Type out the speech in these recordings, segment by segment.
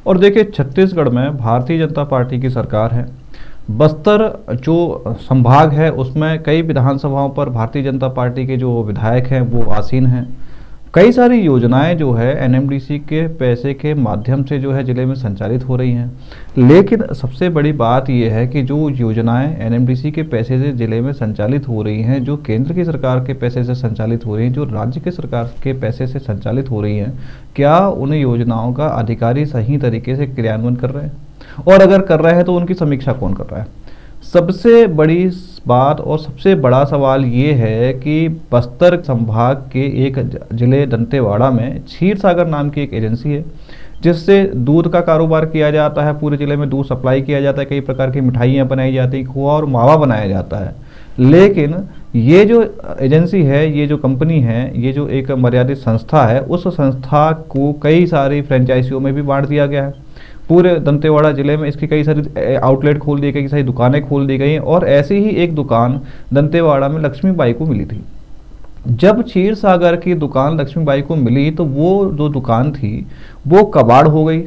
और देखिए, छत्तीसगढ़ में भारतीय जनता पार्टी की सरकार है। बस्तर जो संभाग है उसमें कई विधानसभाओं पर भारतीय जनता पार्टी के जो विधायक हैं वो आसीन हैं। कई सारी योजनाएं जो है एनएमडीसी के पैसे के माध्यम से जो है जिले में संचालित हो रही हैं। लेकिन सबसे बड़ी बात यह है कि जो योजनाएं एनएमडीसी के पैसे से जिले में संचालित हो रही हैं, जो केंद्र की सरकार के पैसे से संचालित हो रही हैं, जो राज्य की सरकार के पैसे से संचालित हो रही हैं, क्या उन योजनाओं का अधिकारी सही तरीके से क्रियान्वयन कर रहे हैं? और अगर कर रहे हैं तो उनकी समीक्षा कौन कर रहा है? सबसे बड़ी बात और सबसे बड़ा सवाल ये है कि बस्तर संभाग के एक जिले दंतेवाड़ा में क्षीर सागर नाम की एक एजेंसी है, जिससे दूध का कारोबार किया जाता है। पूरे जिले में दूध सप्लाई किया जाता है, कई प्रकार की मिठाइयाँ बनाई जाती हैं, खोआ और मावा बनाया जाता है। लेकिन ये जो एजेंसी है, ये जो कंपनी है, ये जो एक मर्यादित संस्था है, उस संस्था को कई सारी फ्रेंचाइजियों में भी बांट दिया गया है। पूरे दंतेवाड़ा जिले में इसकी कई सारी आउटलेट खोल दी गई, कई सारी दुकानें खोल दी गई हैं। और ऐसी ही एक दुकान दंतेवाड़ा में लक्ष्मीबाई को मिली थी। जब क्षीर सागर की दुकान लक्ष्मीबाई को मिली तो वो जो दुकान थी वो कबाड़ हो गई।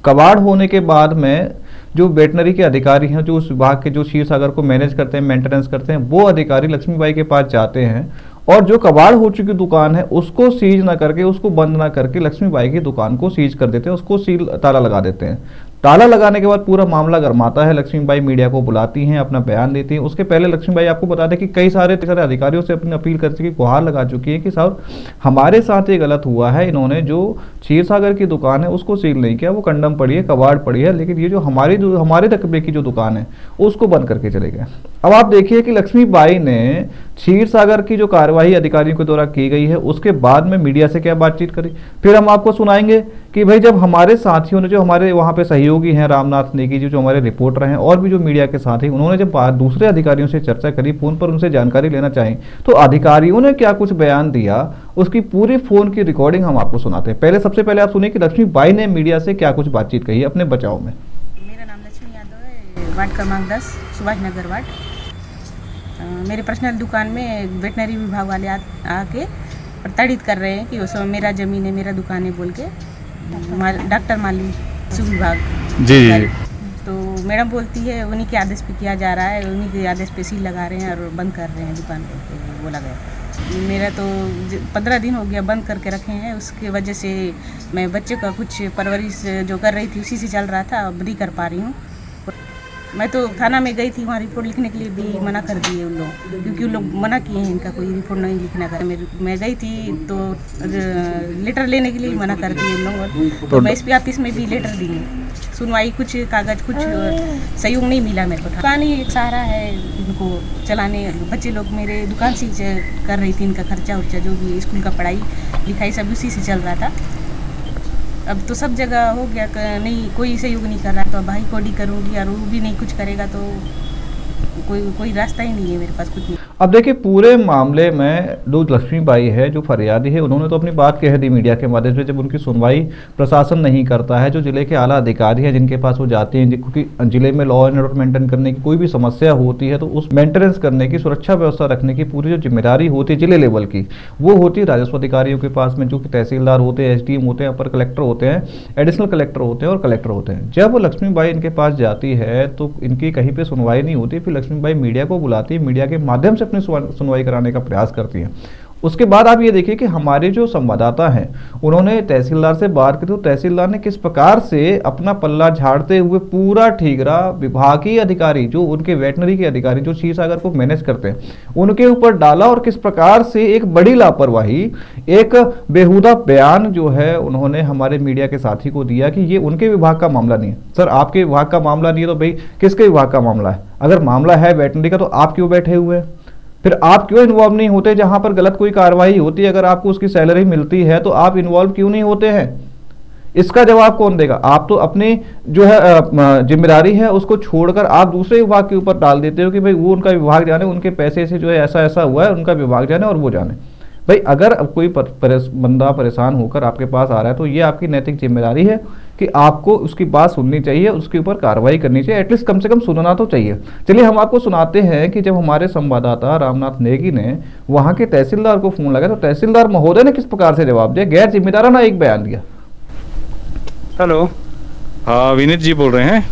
कबाड़ होने के बाद में जो वेटनरी के अधिकारी हैं, जो उस विभाग के जो क्षीर सागर को मैनेज करते हैं, मेंटेनेंस करते हैं, वो अधिकारी लक्ष्मीबाई के पास जाते हैं और जो कबाड़ हो चुकी दुकान है उसको सीज ना करके, उसको बंद ना करके लक्ष्मीबाई की दुकान को सीज कर देते हैं, उसको सील ताला लगा देते हैं। ताला लगाने के बाद पूरा मामला गरमाता है। लक्ष्मीबाई मीडिया को बुलाती हैं, अपना बयान देती हैं। उसके पहले लक्ष्मीबाई आपको बता दें कि कई सारे अधिकारियों से अपनी अपील कर चुकी, गुहार लगा चुकी है कि साहब हमारे साथ ये गलत हुआ है, इन्होंने जो क्षीर सागर की दुकान है उसको सील नहीं किया, वो कंडम पड़ी है, कबाड़ पड़ी है, लेकिन ये जो हमारे रकबे की जो दुकान है उसको बंद करके चले गए। अब आप देखिए कि लक्ष्मीबाई ने क्षीर सागर की जो कार्यवाही अधिकारियों के द्वारा की गई है उसके बाद में मीडिया से क्या बातचीत करी। फिर हम आपको सुनाएंगे कि भाई जब हमारे साथियों ने, जो हमारे वहाँ पे सहयोगी हैं रामनाथ नेगी जी, जो हमारे रिपोर्टर हैं, और भी जो मीडिया के साथी, उन्होंने जब दूसरे अधिकारियों से चर्चा करी, फोन पर उनसे जानकारी लेना चाहें, तो अधिकारियों ने क्या कुछ बयान दिया, उसकी पूरी फोन की रिकॉर्डिंग हम आपको सुनाते हैं। सबसे पहले आप सुनिए कि लक्ष्मीबाई ने मीडिया से क्या कुछ बातचीत कही है अपने बचाव में। मेरा नाम लक्ष्मी यादव है, वार्ड क्रमांक 10 सुभाष नगर वार्ड। मेरे पर्सनल दुकान में वेटनरी विभाग वाले आके प्रताड़ित कर रहे हैं कि वो सब मेरा ज़मीन है, मेरा दुकान है बोल के। डॉक्टर माली विभाग जी। तो मैडम बोलती है उन्हीं के आदेश पे किया जा रहा है, उन्हीं के आदेश पे सील लगा रहे हैं और बंद कर रहे हैं दुकान पे, बोला गया। मेरा तो 15 दिन हो गया बंद करके रखे हैं। उसके वजह से मैं बच्चे का कुछ परवरिश जो कर रही थी उसी से चल रहा था, अब नहीं कर पा रही हूँ। मैं तो थाना में गई थी, वहाँ रिपोर्ट लिखने के लिए भी मना कर दिए उन लोग, क्योंकि उन लोग मना किए हैं इनका कोई रिपोर्ट नहीं लिखना कर। मैं गई थी तो लेटर लेने के लिए मना कर दिए उन लोग। तो मैं एसपी ऑफिस में भी लेटर दी, सुनवाई, कुछ कागज, कुछ सहयोग नहीं मिला मेरे को। दुकान ही एक सहारा है इनको चलाने। बच्चे लोग मेरे दुकान से कर रही थी, इनका खर्चा उर्चा जो भी स्कूल का पढ़ाई लिखाई सब उसी से चल रहा था। अब तो सब जगह हो गया, नहीं कोई सहयोग नहीं कर रहा, तो भाई कोडी करूँगी और वो भी नहीं कुछ करेगा तो कोई रास्ता ही नहीं है मेरे पास, कुछ नहीं। अब देखिए, पूरे मामले में जो लक्ष्मीबाई है, जो फरियादी है, उन्होंने तो अपनी बात कह दी मीडिया के माध्यम से। जब उनकी सुनवाई प्रशासन नहीं करता है, जो जिले के आला अधिकारी हैं जिनके पास वो जाते हैं, क्योंकि जिले में लॉ एंड ऑर्डर मेंटेन करने की कोई भी समस्या होती है तो उस मेंटेनेंस करने की, सुरक्षा व्यवस्था रखने की पूरी जो जिम्मेदारी होती है जिले लेवल की, वो होती है राजस्व अधिकारियों के पास में, जो कि तहसीलदार होते हैं, एसडीएम होते हैं, अपर कलेक्टर होते हैं, एडिशनल कलेक्टर होते हैं और कलेक्टर होते हैं। जब लक्ष्मीबाई इनके पास जाती है तो इनकी कहीं पर सुनवाई नहीं होती। फिर लक्ष्मीबाई मीडिया को बुलाती है, मीडिया के माध्यम से अपनी सुनवाई कराने का प्रयास करती हैं। उसके बाद आप ये देखिए कि हमारे जो संवाददाता हैं उन्होंने तहसीलदार से बात की, तो तहसीलदार ने किस प्रकार से अपना पल्ला झाड़ते हुए पूरा ठीकरा विभागीय अधिकारी, जो उनके वेटनरी के अधिकारी जो क्षीर सागर को मैनेज करते हैं, उनके ऊपर डाला। और किस प्रकार से एक बड़ी लापरवाही, एक बेहुदा बयान जो है उन्होंने हमारे मीडिया के साथी को दिया कि ये उनके विभाग का मामला नहीं है। सर, आपके विभाग का मामला नहीं है तो भाई किसके विभाग का मामला है? अगर मामला है वेटनरी का तो आप क्यों बैठे हुए हैं? फिर आप क्यों इन्वॉल्व नहीं होते? जहां पर गलत कोई कार्रवाई होती है, अगर आपको उसकी सैलरी मिलती है तो आप इन्वॉल्व क्यों नहीं होते हैं? इसका जवाब कौन देगा? आप तो अपनी जो है जिम्मेदारी है उसको छोड़कर आप दूसरे विभाग के ऊपर डाल देते हो कि भाई वो उनका विभाग जाने, उनके पैसे से जो है ऐसा ऐसा हुआ है, उनका विभाग जाने और वो जाने। भाई अगर अब कोई बंदा परेशान होकर आपके पास आ रहा है तो ये आपकी नैतिक जिम्मेदारी है कि आपको उसकी बात सुननी चाहिए, उसके ऊपर कार्रवाई करनी चाहिए, एटलीस्ट कम से कम सुनना तो चाहिए। चलिए हम आपको सुनाते हैं कि जब हमारे संवाददाता रामनाथ नेगी ने वहाँ के तहसीलदार को फोन लगाया तो तहसीलदार महोदय ने किस प्रकार से जवाब दिया, गैर जिम्मेदाराना एक बयान दिया। हेलो, हाँ, विनीत जी बोल रहे हैं,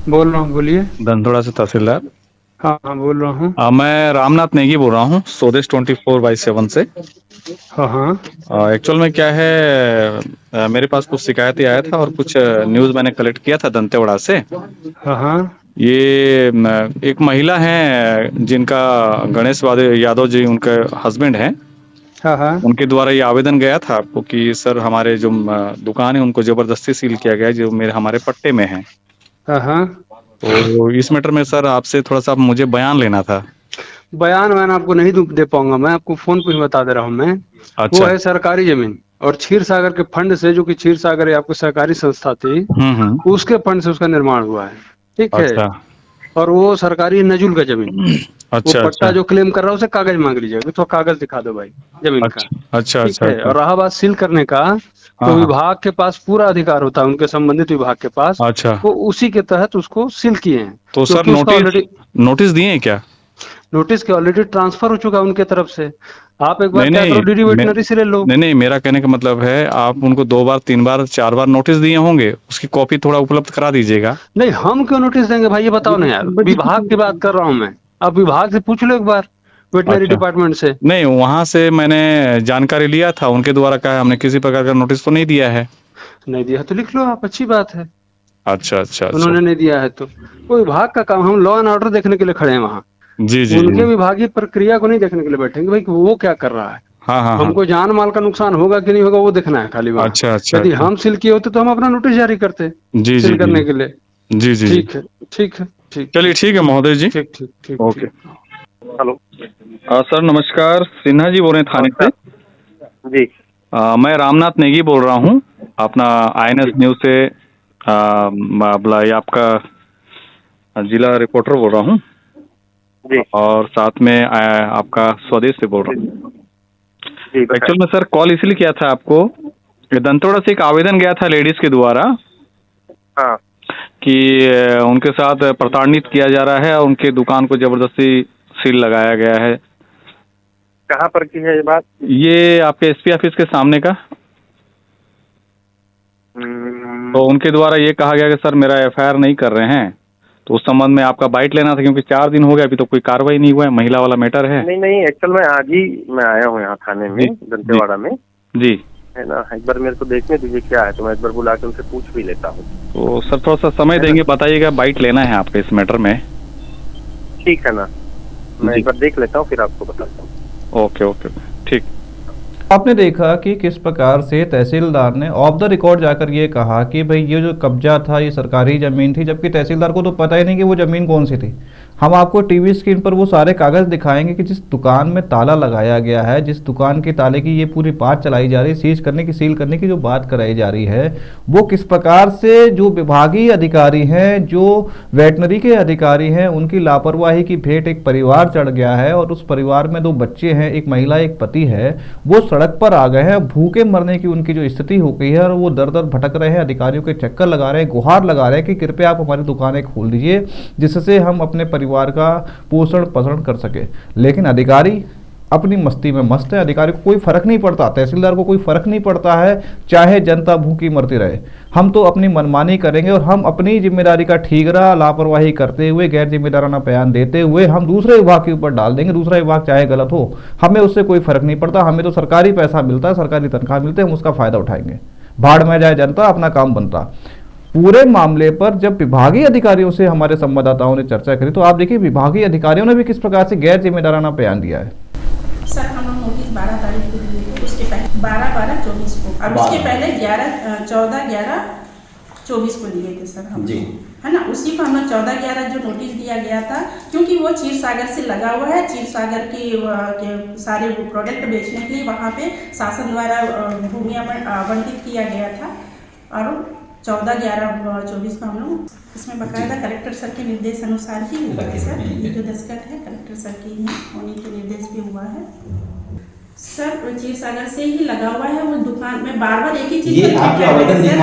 बोल रहा हूँ, बोलिए। धनथोड़ा से तहसीलदार। हाँ हाँ, बोल रहा हूँ। मैं रामनाथ नेगी बोल रहा हूँ, स्वदेश 24/7 से। हाँ हाँ। एक्चुअल में क्या है, मेरे पास कुछ शिकायतें आया था और कुछ न्यूज़ मैंने कलेक्ट किया था दंतेवाड़ा से। हाँ हाँ। ये एक महिला हैं जिनका गणेश यादव जी उनके हस्बैंड हैं। हाँ हाँ। उनके द्वारा ये आवेदन गया था आपको कि सर हमारे जो दुकान है उनको जबरदस्ती सील किया गया है, जो मेरे हमारे पट्टे में है। हाँ हाँ। तो इस मैटर में सर आपसे थोड़ा सा मुझे बयान लेना था। बयान वयान आपको नहीं दे पाऊंगा, मैं आपको फोन पे ही बता दे रहा हूँ। मैं वो अच्छा। है सरकारी जमीन, और क्षीर सागर के फंड से, जो कि क्षीर सागर आपको सहकारी संस्था थी, हम्म। उसके फंड से उसका निर्माण हुआ है। ठीक है। अच्छा और वो सरकारी नजुल का जमीन, वो अच्छा। पट्टा अच्छा जो क्लेम कर रहा है उसे कागज मांग लीजिएगा, तो कागज दिखा दो भाई जमीन का। अच्छा अच्छा ठीक अच्छा है। अच्छा। और रहा बात सील करने का, हाँ तो हाँ। विभाग के पास पूरा अधिकार होता है, उनके संबंधित विभाग के पास। अच्छा, वो उसी के तहत उसको सील किए हैं, तो सर क्योंकि उसका नोटिस ऑलरेडी नोटिस दिए हैं क्या? नोटिस के ऑलरेडी ट्रांसफर हो चुका है उनके तरफ से। आप एक बार नहीं क्या नहीं करो, डीडी वेटनरी से ले लो। नहीं, मेरा कहने का मतलब है आप उनको 2 बार 3 बार 4 बार नोटिस दिए होंगे, उसकी कॉपी थोड़ा उपलब्ध करा दीजिएगा। नहीं, हम क्यों नोटिस देंगे भाई, ये बताओ ना यार। विभाग की बात कर रहा हूँ मैं, आप विभाग से पूछ लो एक बार, वेटनरी अच्छा, डिपार्टमेंट से। नहीं वहाँ से मैंने जानकारी लिया था, उनके द्वारा कहा है हमने किसी प्रकार का नोटिस तो नहीं दिया है। नहीं दिया तो लिख लो आप, अच्छी बात है। अच्छा अच्छा अच्छा। उन्होंने नहीं दिया है तो वो विभाग का काम, हम लॉ एंड ऑर्डर देखने के लिए खड़े हैं वहाँ। जी जी उनके जी। विभागीय प्रक्रिया को नहीं देखने के लिए बैठेंगे भाई कि वो क्या कर रहा है। हाँ हाँ हाँ। हमको जान माल का नुकसान होगा कि नहीं होगा वो देखना है खाली वहाँ। अच्छा अच्छा यदि अच्छा। हम सील किए होते तो हम अपना नोटिस जारी करते जी जी सील जी करने के लिए। जी जी जी। ठीक है, ठीक है, ठीक चलिए ठीक है महोदय जी। ठीक ठीक ठीक ओके। ठीक। हेलो। सर नमस्कार, सिन्हा जी बोल रहे हैं थाने से। नमस्कार जी। मैं रामनाथ नेगी बोल रहा हूँ, अपना जी INS न्यूज़ से मामला ये आपका जिला रिपोर्टर बोल रहा हूँ, जी और साथ में आपका स्वदेश से बोल रहा हूँ। जी एक्चुअल बताइए। में सर कॉल इसलिए किया था आपको, ये दंतोड़ा से एक आवेदन गया था लेडीज के द्वारा हाँ कि उनके साथ प्रताड़ित किया जा रहा है और उनके दुकान को जबरदस्ती सील लगाया गया है। कहाँ पर की है ये बात? ये आपके SP ऑफिस के सामने का। तो उनके द्वारा ये कहा गया कि सर मेरा FIR नहीं कर रहे हैं, तो उस संबंध में आपका बाइट लेना था, क्योंकि 4 दिन हो गए अभी तो कोई कार्रवाई नहीं हुआ है, महिला वाला मैटर है। नहीं नहीं, एक्चुअल में आज ही मैं आया हूँ यहाँ थाने में, दंतेवाड़ा में, जी। है ना। एक बार मेरे को देखने दीजिए क्या है, तो मैं एक बार बुला के उनसे पूछ भी लेता हूँ। तो सर थोड़ा सा समय देंगे, बताइएगा, बाइट लेना है आपका इस मैटर में। ठीक है ना, मैं जी। एक बार देख लेता हूँ फिर आपको बताता हूँ। ओके ओके ठीक। आपने देखा कि किस प्रकार से तहसीलदार ने ऑफ द रिकॉर्ड जाकर ये कहा कि भाई ये जो कब्जा था ये सरकारी ज़मीन थी, जबकि तहसीलदार को तो पता ही नहीं कि वो ज़मीन कौन सी थी। हम आपको टीवी स्क्रीन पर वो सारे कागज़ दिखाएंगे कि जिस दुकान में ताला लगाया गया है, जिस दुकान के ताले की ये पूरी बात चलाई जा रही है, सीज करने की, सील करने की जो बात कराई जा रही है, वो किस प्रकार से जो विभागीय अधिकारी हैं, जो वेटनरी के अधिकारी हैं, उनकी लापरवाही की भेंट एक परिवार चढ़ गया है। और उस परिवार में 2 बच्चे हैं, एक महिला एक पति है, वो सड़क पर आ गए हैं, भूखे मरने की उनकी जो स्थिति हो गई है, और वो दर दर भटक रहे हैं, अधिकारियों के चक्कर लगा रहे हैं, गुहार लगा रहे हैं कि कृपया आप हमारी दुकानें खोल दीजिए, जिससे हम अपने परिवार का पोषण पोषण कर सके। लेकिन अधिकारी अपनी मस्ती में मस्त है, अधिकारी को कोई फर्क नहीं पड़ता, तहसीलदार को कोई फर्क नहीं पड़ता है, चाहे जनता भूखी मरती रहे, हम तो अपनी मनमानी करेंगे और हम अपनी जिम्मेदारी का ठीकरा लापरवाही करते हुए, गैर जिम्मेदाराना बयान देते हुए हम दूसरे विभाग के ऊपर डाल देंगे। दूसरा विभाग चाहे गलत हो, हमें उससे कोई फर्क नहीं पड़ता, हमें तो सरकारी पैसा मिलता है, सरकारी तनख्वाह मिलते हैं, हम उसका फायदा उठाएंगे, भाड़ में जाए जनता, अपना काम बनता। पूरे मामले पर जब विभागीय अधिकारियों से हमारे संवाददाताओं ने चर्चा करी, तो आप देखिए विभागीय अधिकारियों ने भी किस प्रकार से गैर जिम्मेदाराना बयान दिया है। सर हम लोग नोटिस 12 तारीख को दिए थे, उसके पहले 12/12/24 को, और उसके पहले 14/11/24 को दिए थे सर हम, है ना। उसी को हम लोग 14/11 जो नोटिस दिया गया था, क्योंकि वो क्षीर सागर से लगा हुआ है, क्षीर सागर के सारे प्रोडक्ट बेचने के लिए वहाँ पे शासन द्वारा भूमि आवंटित किया गया था। और 14/11/24 को हम लोग इसमें बकायदा कलेक्टर सर के निर्देश अनुसार ही हुआ है सर। ये जो दस्तखत है कलेक्टर सर की है, उन्हीं के निर्देश पे हुआ है सर। क्षीर सागर से ही लगा हुआ है वो दुकान में, बार बार एक ही चीज ये आपके आवेदन सर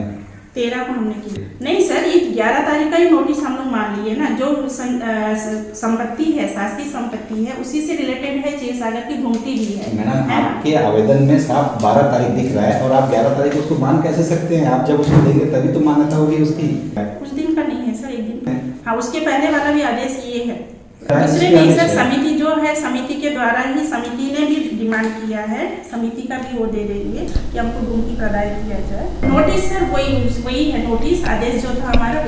13 को हमने की। नहीं सर, ये 11 तारीख का ही नोटिस हम लोग मान लिए ना, जो संपत्ति है, शासकीय संपत्ति है, उसी से रिलेटेड है, क्षीर सागर की घूमती भी है। मैडम आपके आवेदन में साफ 12 तारीख दिख रहा है और आप 11 तारीख उसको मान कैसे सकते हैं? आप जब उसको देंगे तभी तो मान्यता होगी उसकी। हाँ, उसके पहले वाला भी आदेश ये है। शायद दूसरे इसके नहीं आगे सर, से- समिति जो है, समिति के द्वारा ही, समिति ने भी डिमांड किया है, समिति का भी वो दे देंगे कि हमको गुमकी प्रदाय किया जाए। नोटिस सर वही है, नोटिस आदेश जो था हमारा।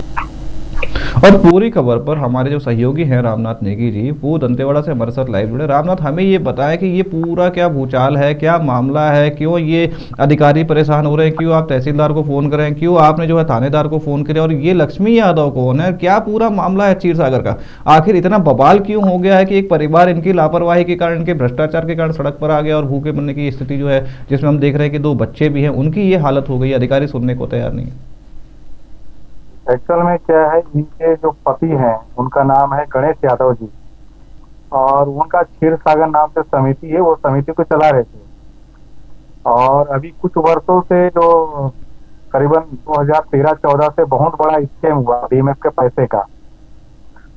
और पूरी खबर पर हमारे जो सहयोगी हैं रामनाथ नेगी जी, वो दंतेवाड़ा से हमारे साथ लाइव जुड़े। रामनाथ, हमें ये बताएं कि ये पूरा क्या भूचाल है, क्या मामला है, क्यों ये अधिकारी परेशान हो रहे हैं, क्यों आप तहसीलदार को फोन करें, क्यों आपने जो है थानेदार को फोन करे, और ये लक्ष्मी यादव कौन है, क्या पूरा मामला है क्षीरसागर का? आखिर इतना बवाल क्यों हो गया है कि एक परिवार इनकी लापरवाही के कारण, इनके भ्रष्टाचार के कारण सड़क पर आ गया और भूखे मरने की स्थिति जो है, जिसमें हम देख रहे हैं कि 2 बच्चे भी हैं, उनकी ये हालत हो गई, अधिकारी सुनने को तैयार नहीं है। एक्चुअल में क्या है, इनके जो पति हैं उनका नाम है गणेश यादव जी, और उनका क्षीरसागर नाम से समिति है, वो समिति को चला रहे थे। और अभी कुछ वर्षों से जो करीबन 2013-14 से बहुत बड़ा स्कैम हुआ डीएमएफ के पैसे का,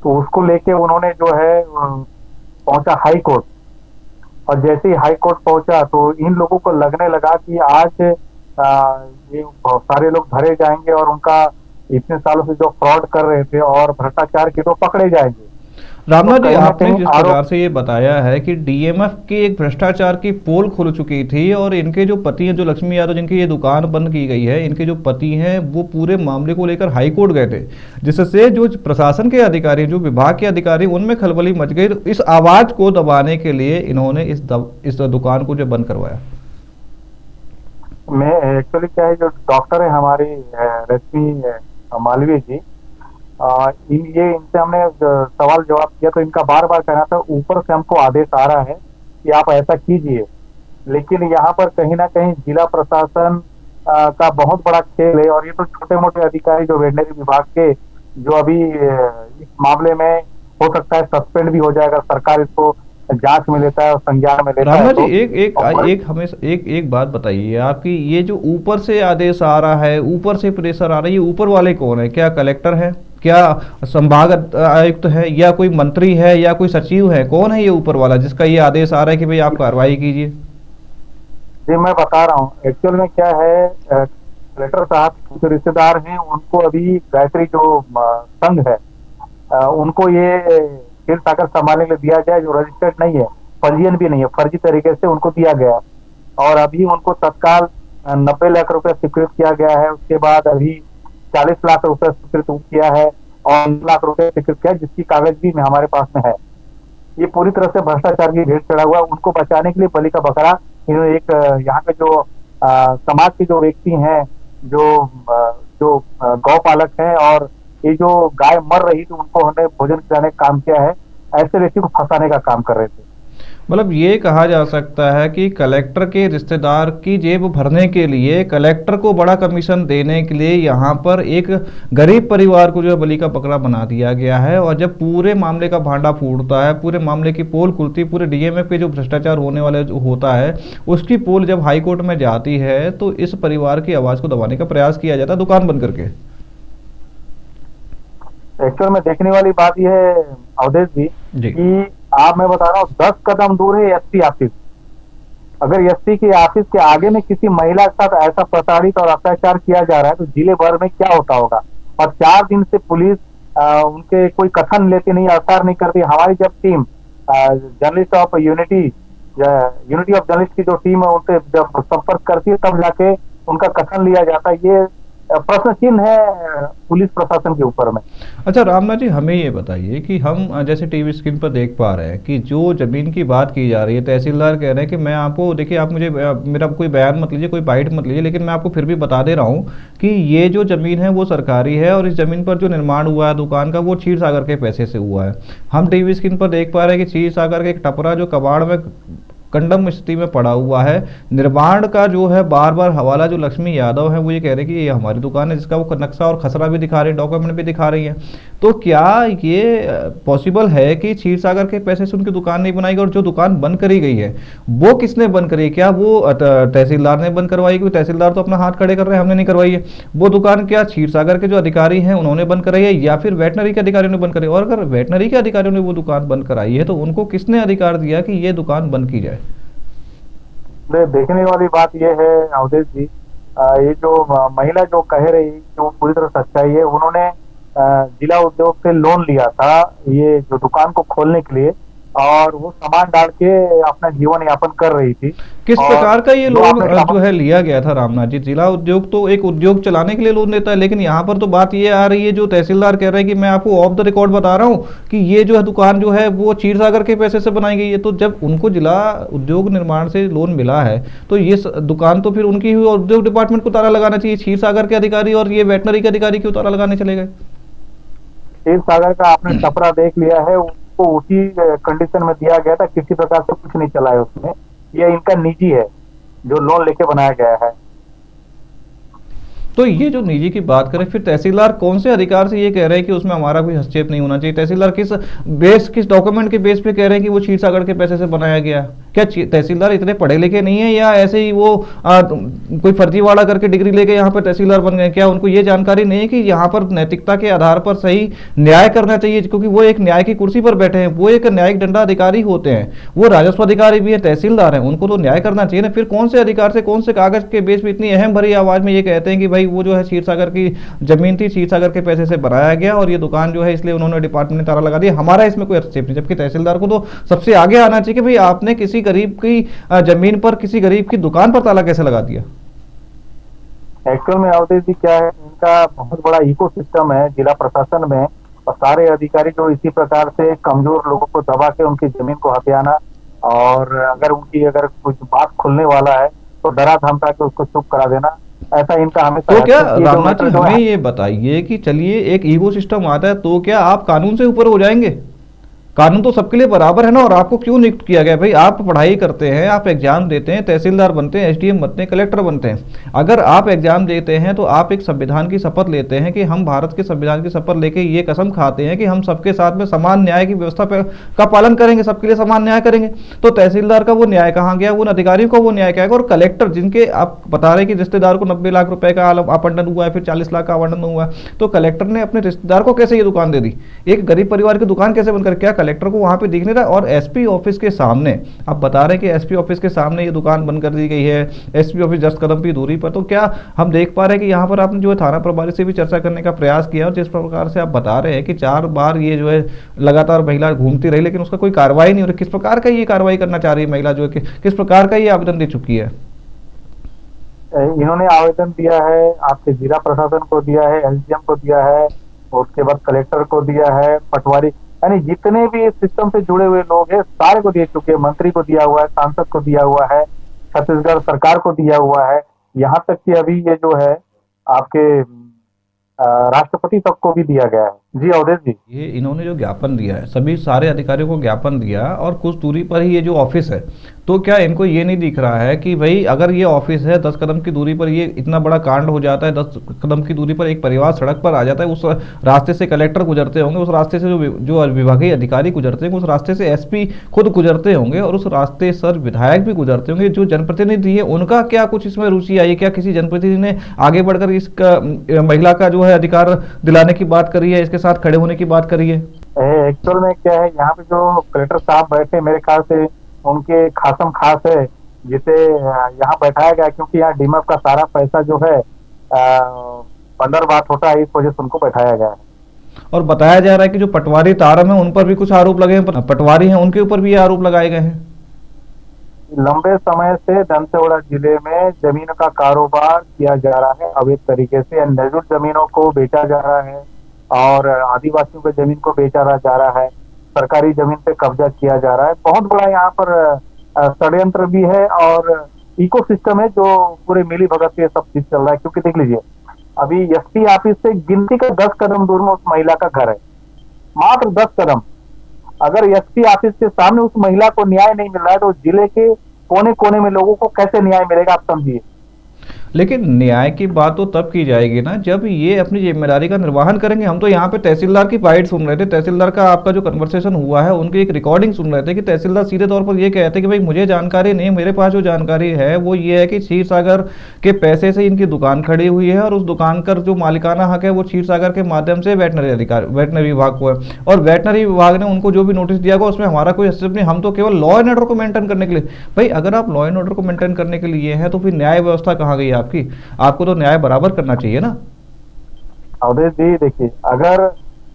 तो उसको लेके उन्होंने जो है पहुंचा हाई कोर्ट। और जैसे ही हाई कोर्ट पहुंचा तो इन लोगों को लगने लगा कि आज ये सारे लोग धरे जाएंगे और उनका इतने सालों से जो फ्रॉड कर रहे थे और भ्रष्टाचार के तो पकड़े जाएंगे। रामनाथ तो जी, कहीं ना आपने कहीं जिस प्रकार से ये बताया है कि डीएमएफ की एक भ्रष्टाचार की पोल खुल चुकी थी, और इनके जो पति हैं, जो लक्ष्मी यादव जिनकी ये दुकान बंद की गई है, इनके जो पति हैं वो पूरे मामले को लेकर हाई कोर्ट गए थे, जिससे जो प्रशासन के अधिकारी, जो विभाग के अधिकारी, उनमें खलबली मच गई। तो इस आवाज को दबाने के लिए इन्होंने इस दुकान को जो बंद करवाया। मैं एक्चुअली क्या है, जो डॉक्टर है हमारी रश्मि मालवीय जी, इनसे हमने सवाल जवाब किया तो इनका बार बार कहना था ऊपर से हमको आदेश आ रहा है कि आप ऐसा कीजिए। लेकिन यहाँ पर कहीं ना कहीं जिला प्रशासन का बहुत बड़ा खेल है, और ये तो छोटे मोटे अधिकारी जो वेटनरी विभाग के, जो अभी इस मामले में हो सकता है सस्पेंड भी हो जाएगा, सरकार इसको जांच में लेता है और संज्ञान में लेता है। रामनाथ तो जी, एक हमें एक बात बताइए, आपकी ये जो ऊपर से आदेश आ रहा है, ऊपर से प्रेशर आ रहा है, ये ऊपर वाले कौन है? क्या कलेक्टर है, क्या संभाग आयुक्त है, या कोई मंत्री है, या कोई सचिव है? कौन है ये ऊपर वाला जिसका ये आदेश आ रहा है कि भाई आप कार्रवाई कीजिए? जी मैं बता रहा हूँ, एक्चुअल में क्या है, कलेक्टर साहब जो रिश्तेदार हैं उनको अभी गायत्री जो संघ है उनको ये क्षीरसागर संभालने के लिए दिया जाए, जो रजिस्टर्ड नहीं है, पंजीयन भी नहीं है, फर्जी तरीके से उनको दिया गया। और अभी उनको तत्काल 90 लाख रुपए स्वीकृत किया गया है। उसके बाद अभी 40 लाख रुपए स्वीकृत किया है और 1 लाख रुपए स्वीकृत किया, जिसकी कागज भी हमारे पास में है। ये पूरी तरह से भ्रष्टाचार की भेंट चढ़ा हुआ। उनको बचाने के लिए बलि का बकरा इन्होंने एक यहाँ के जो समाज के जो व्यक्ति हैं, जो गौ पालक हैं, और ये जो गाय मर रही थी उनको हमने भोजन खिलाने का काम किया है, ऐसे व्यक्ति को फंसाने का काम कर रहे थे। मतलब ये कहा जा सकता है कि कलेक्टर के रिश्तेदार की जेब भरने के लिए, कलेक्टर को बड़ा कमीशन देने के लिए यहाँ पर एक गरीब परिवार को जो है बलि का बकरा बना दिया गया है। और जब पूरे मामले का भांडा फूटता है, पूरे मामले की पोल खुलती, पूरे डीएमएफ पे जो भ्रष्टाचार होने वाले जो होता है उसकी पोल जब हाईकोर्ट में जाती है, तो इस परिवार की आवाज़ को दबाने का प्रयास किया जाता है दुकान बंद करके। एक्चुअल में देखने वाली बात यह है अवधेश जी कि आप, मैं बता रहा हूँ, 10 कदम दूर है एसपी ऑफिस। अगर एसपी के ऑफिस के आगे में किसी महिला के साथ ऐसा प्रताड़ित और अत्याचार किया जा रहा है तो जिले भर में क्या होता होगा। और 4 दिन से पुलिस उनके कोई कथन लेती नहीं, असर नहीं करती। हमारी जब team journalist of unity of journalist की जो टीम है उनसे जब संपर्क करती है तब जाके उनका कथन लिया जाता है। ये प्रश्न चिन्ह है पुलिस प्रशासन के ऊपर में। अच्छा रामनाथ जी, हमें ये बताइए कि हम जैसे टीवी स्क्रीन पर देख पा रहे हैं कि जो जमीन की बात की जा रही है, तहसीलदार कह रहे हैं कि मैं आपको, देखिए आप मुझे, मेरा कोई बयान मत लीजिए, कोई बाइट मत लीजिए, लेकिन मैं आपको फिर भी बता दे रहा हूँ कि ये जो जमीन है वो सरकारी है, और इस जमीन पर जो निर्माण हुआ है दुकान का वो क्षीरसागर के पैसे से हुआ है। हम टीवी स्क्रीन पर देख पा रहे हैं कि क्षीरसागर के एक टपरा जो कबाड़ में कंडम स्थिति में पड़ा हुआ है, निर्माण का जो है बार बार हवाला जो लक्ष्मी यादव है वो ये कह रहे हैं कि ये हमारी दुकान है, जिसका वो नक्शा और खसरा भी दिखा रहे हैं, डॉक्यूमेंट भी दिखा रही है। तो क्या ये पॉसिबल है कि क्षीरसागर के पैसे से उनकी दुकान नहीं बनाई गई, और जो दुकान बंद करी गई है वो किसने बंद करी है? क्या वो तहसीलदार ने बंद करवाई? क्योंकि तहसीलदार तो अपना हाथ खड़े कर रहे हैं, हमने नहीं करवाई है। वो दुकान क्या क्षीरसागर के जो अधिकारी हैं उन्होंने बंद कराई है, या फिर वेटनरी के अधिकारियों ने बंद कराई? और अगर वेटनरी के अधिकारियों ने वो दुकान बंद कराई है तो उनको किसने अधिकार दिया कि ये दुकान बंद की जाए? देखने वाली बात यह है अवधेश जी, ये जो महिला जो कह रही, जो पूरी तरह सच्चाई है, उन्होंने जिला उद्योग से लोन लिया था ये जो दुकान को खोलने के लिए, और वो सामान डाल के अपना जीवन यापन कर रही थी। किस और प्रकार का ये जो लोन आपने जो है लिया गया था रामनाथ जी? जिला उद्योग तो एक उद्योग चलाने के लिए लोन देता है, लेकिन यहाँ पर तो बात ये आ रही है, जो तहसीलदार कह रहे हैं कि मैं आपको ऑफ द रिकॉर्ड बता रहा हूँ कि ये जो है दुकान जो है वो क्षीर सागर के पैसे से बनाई गई है। तो जब उनको जिला उद्योग निर्माण से लोन मिला है तो ये दुकान तो फिर उनकी हुई, उद्योग डिपार्टमेंट को ताला लगाना चाहिए। क्षीर सागर के अधिकारी और ये वेटनरी के अधिकारी क्यों ताला लगाने चले गए? क्षीर सागर का आपने टपरा देख लिया है, उसको उसी कंडीशन में दिया गया था, किसी प्रकार से कुछ नहीं चला है उसमें। ये इनका निजी है जो लोन लेके बनाया गया है। तो ये जो निजी की बात करें, फिर तहसीलदार कौन से अधिकार से ये कह रहे हैं कि उसमें हमारा कोई हस्तक्षेप नहीं होना चाहिए? तहसीलदार किस डॉक्यूमेंट के बेस पे कह रहे हैं कि वो क्षीर सागर के पैसे से बनाया गया? क्या तहसीलदार इतने पढ़े लिखे नहीं है, या ऐसे ही वो कोई फर्जीवाड़ा करके डिग्री लेके यहाँ पर तहसीलदार बन गए? क्या उनको ये जानकारी नहीं है कि यहाँ पर नैतिकता के आधार पर सही न्याय करना चाहिए? क्योंकि वो एक न्याय की कुर्सी पर बैठे हैं, वो एक न्यायिक दंडाधिकारी होते हैं, वो राजस्व अधिकारी भी है, तहसीलदार हैं, उनको तो न्याय करना चाहिए ना। फिर कौन से अधिकार से, कौन से कागज के बेस पे इतनी अहम भरी आवाज में ये कहते हैं कि भाई वो जो है क्षीर सागर की जमीन थी, क्षीर सागर के पैसे से बनाया गया और ये दुकान जो है इसलिए उन्होंने डिपार्टमेंट ने ताला लगा दिया, हमारा इसमें कोई हस्तक्षेप नहीं? जबकि तहसीलदार को तो सबसे आगे आना चाहिए कि भाई आपने किसी गरीब की जमीन पर, किसी गरीब की दुकान पर ताला कैसे लगा दिया? एक्चुअल में अवधेश जी क्या है, इनका बहुत बड़ा इकोसिस्टम है जिला प्रशासन में, और सारे अधिकारी जो इसी प्रकार से कमजोर लोगों को दबा के उनकी जमीन को हथियाना, और अगर कुछ बात खुलने वाला है तो डरा धमका के उसको चुप करा देना, ऐसा इनका हमेशा। तो क्या रामनाथ जी हमें ये बताइए कि चलिए एक ईगो सिस्टम आता है तो क्या आप कानून से ऊपर हो जाएंगे? कानून तो सबके लिए बराबर है ना। और आपको क्यों नियुक्त किया गया? भाई आप पढ़ाई करते हैं, आप एग्जाम देते हैं, तहसीलदार बनते हैं, एसडीएम बनते हैं, कलेक्टर बनते हैं। अगर आप एग्जाम देते हैं तो आप एक संविधान की शपथ लेते हैं कि हम भारत के संविधान की शपथ लेके ये कसम खाते हैं कि हम सबके साथ में समान न्याय की व्यवस्था का पालन करेंगे, सबके लिए समान न्याय करेंगे। तो तहसीलदार का वो न्याय कहाँ गया? उन अधिकारियों का वो न्याय क्या है? और कलेक्टर, जिनके आप बता रहे हैं कि रिश्तेदार को 90 लाख रुपए का आवंटन हुआ है, फिर 40 लाख का आवंटन हुआ है, तो कलेक्टर ने अपने रिश्तेदार को कैसे ये दुकान दे दी? एक गरीब परिवार की दुकान कैसे बनकर? क्या कलेक्टर को वहां पे दिखने रहा? और एसपी ऑफिस के सामने आप बता रहे हैं कि एसपी ऑफिस के सामने ये दुकान बंद कर दी गई है, एसपी ऑफिस 10 कदम की दूरी पर। तो क्या हम देख पा रहे हैं कि यहाँ पर आपने जो है थाना प्रभारी से भी चर्चा करने का प्रयास किया, और जिस प्रकार से आप बता रहे हैं कि 4 बार ये जो है लगातार महिला घूमती रही लेकिन उसका कोई कार्रवाई नहीं हो रही। किस प्रकार का ये कार्रवाई करना चाह रही है महिला, जो है किस प्रकार का ये आवेदन दे चुकी है? इन्होंने आवेदन दिया है, आपके जिला प्रशासन को दिया है, एसडीएम को दिया है, और उसके बाद कलेक्टर को दिया है, पटवारी, यानी जितने भी इस सिस्टम से जुड़े हुए लोग हैं सारे को दे चुके हैं। मंत्री को दिया हुआ है, सांसद को दिया हुआ है, छत्तीसगढ़ सरकार को दिया हुआ है, यहाँ तक कि अभी ये जो है आपके राष्ट्रपति तक को भी दिया गया है। जी अवधेश जी, ये इन्होंने जो ज्ञापन दिया है, सभी सारे अधिकारियों को ज्ञापन दिया और कुछ दूरी पर ही ये जो ऑफिस है, तो क्या इनको ये नहीं दिख रहा है कि भाई अगर ये ऑफिस है 10 कदम की दूरी पर, ये इतना बड़ा कांड हो जाता है, 10 कदम की दूरी पर एक परिवार सड़क पर आ जाता है, उस रास्ते से कलेक्टर गुजरते होंगे, उस रास्ते से जो विभागीय अधिकारी गुजरते होंगे, उस रास्ते से एसपी खुद गुजरते होंगे, और उस रास्ते सर विधायक भी गुजरते होंगे, जो जनप्रतिनिधि है उनका क्या कुछ इसमें रुचि आई? क्या किसी जनप्रतिनिधि ने आगे बढ़कर इस महिला का जो है अधिकार दिलाने की बात करी है, इसके साथ खड़े होने की बात करी है? एक्चुअल में क्या है, यहाँ पे जो कलेक्टर साहब बैठे, मेरे ख्याल से उनके खासम खास है जिसे यहाँ बैठाया गया, क्योंकि यहाँ डीमएफ का सारा पैसा जो है बंदर बात होता है, इस वजह से उनको बैठाया गया है। और बताया जा रहा है कि जो पटवारी तारम है उन पर भी कुछ आरोप लगे हैं, पटवारी हैं उनके ऊपर भी ये आरोप लगाए गए हैं। लंबे समय से दंतेवाड़ा जिले में जमीन का कारोबार किया जा रहा है अवैध तरीके से, नजूर जमीनों को बेचा जा रहा है और आदिवासियों के जमीन को बेचा जा रहा है, सरकारी जमीन पे कब्जा किया जा रहा है। बहुत बड़ा यहाँ पर षड्यंत्र भी है और इकोसिस्टम है जो पूरे मिली भगत से सब चीज चल रहा है। क्योंकि देख लीजिए, अभी एसपी ऑफिस से गिनती का 10 कदम दूर में उस महिला का घर है, मात्र 10 कदम। अगर एसपी ऑफिस के सामने उस महिला को न्याय नहीं मिल रहा है तो जिले के कोने कोने में लोगों को कैसे न्याय मिलेगा, आप समझिए। लेकिन न्याय की बात तो तब की जाएगी ना जब ये अपनी जिम्मेदारी का निर्वहन करेंगे। हम तो यहाँ पे तहसीलदार की बाइट सुन रहे थे, तहसीलदार का आपका जो कन्वर्सेशन हुआ है उनकी एक रिकॉर्डिंग सुन रहे थे कि तहसीलदार सीधे तौर पर ये कहते हैं कि भाई मुझे जानकारी नहीं, मेरे पास जो जानकारी है वो ये है कि क्षीर सागर के पैसे से इनकी दुकान खड़ी हुई है और उस दुकान का जो मालिकाना हक है वो क्षीर सागर के माध्यम से वेटनरी विभाग को है, और वेटनरी विभाग ने उनको जो भी नोटिस दिया गया उसमें हमारा कोई हस्तक्षेप नहीं। हम तो केवल लॉ एंड ऑर्डर को मेंटेन करने के लिए। भाई अगर आप लॉ एंड ऑर्डर को मेंटेन करने के लिए हैं तो फिर न्याय व्यवस्था कहाँ गई आपकी? आपको तो न्याय बराबर करना चाहिए ना। अवधेश जी देखिए, अगर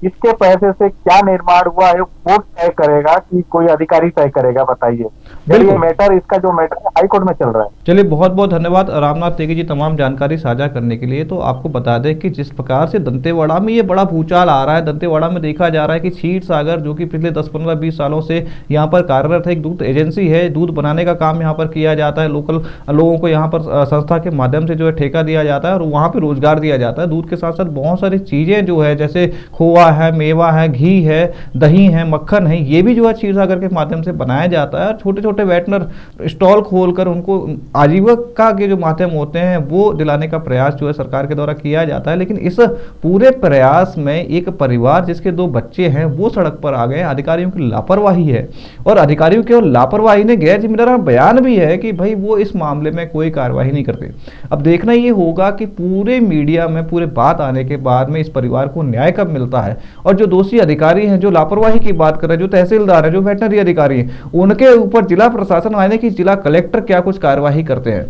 इसके पैसे से क्या निर्माण हुआ है कोर्ट तय करेगा कि कोई अधिकारी तय करेगा, बताइए। चलिए बिल्कुल। मैटर, इसका जो मैटर है हाई कोर्ट में चल रहा है। चलिए, बहुत बहुत धन्यवाद रामनाथ नेगी जी तमाम जानकारी साझा करने के लिए। तो आपको बता दें कि जिस प्रकार से दंतेवाड़ा में ये बड़ा भूचाल आ रहा है, दंतेवाड़ा में देखा जा रहा है कि क्षीर सागर जो कि पिछले 10, 15, 20 सालों से यहाँ पर कार्यरत है, एक दूध एजेंसी है, दूध बनाने का काम यहाँ पर किया जाता है, लोकल लोगों को यहाँ पर संस्था के माध्यम से जो है ठेका दिया जाता है और वहाँ पर रोजगार दिया जाता है। दूध के साथ साथ बहुत सारी चीज़ें जो है, जैसे खोआ है, मेवा है, घी है, दही है, मक्खन है, ये भी जो है क्षीर सागर के माध्यम से बनाया जाता है। छोटे छोटे वेटनर स्टॉल खोलकर उनको आजीविका के जो माध्यम होते हैं वो दिलाने का प्रयास जो है सरकार के द्वारा किया जाता है। लेकिन इस पूरे प्रयास में एक परिवार जिसके 2 बच्चे हैं वो सड़क पर आ गए। अधिकारियों की लापरवाही है और अधिकारियों की लापरवाही ने गैर जिम्मेदार बयान भी है कि भाई वो इस मामले में कोई कार्रवाई नहीं करते। अब देखना ये होगा कि पूरे मीडिया में पूरे बात आने के बाद में इस परिवार को न्याय कब मिलता है और जो दोषी अधिकारी हैं, जो लापरवाही की बात कर रहे हैं, जो तहसीलदार है, जो वेटनरी अधिकारी हैं, उनके ऊपर जिला प्रशासन यानी कि जिला कलेक्टर क्या कुछ कार्यवाही करते हैं।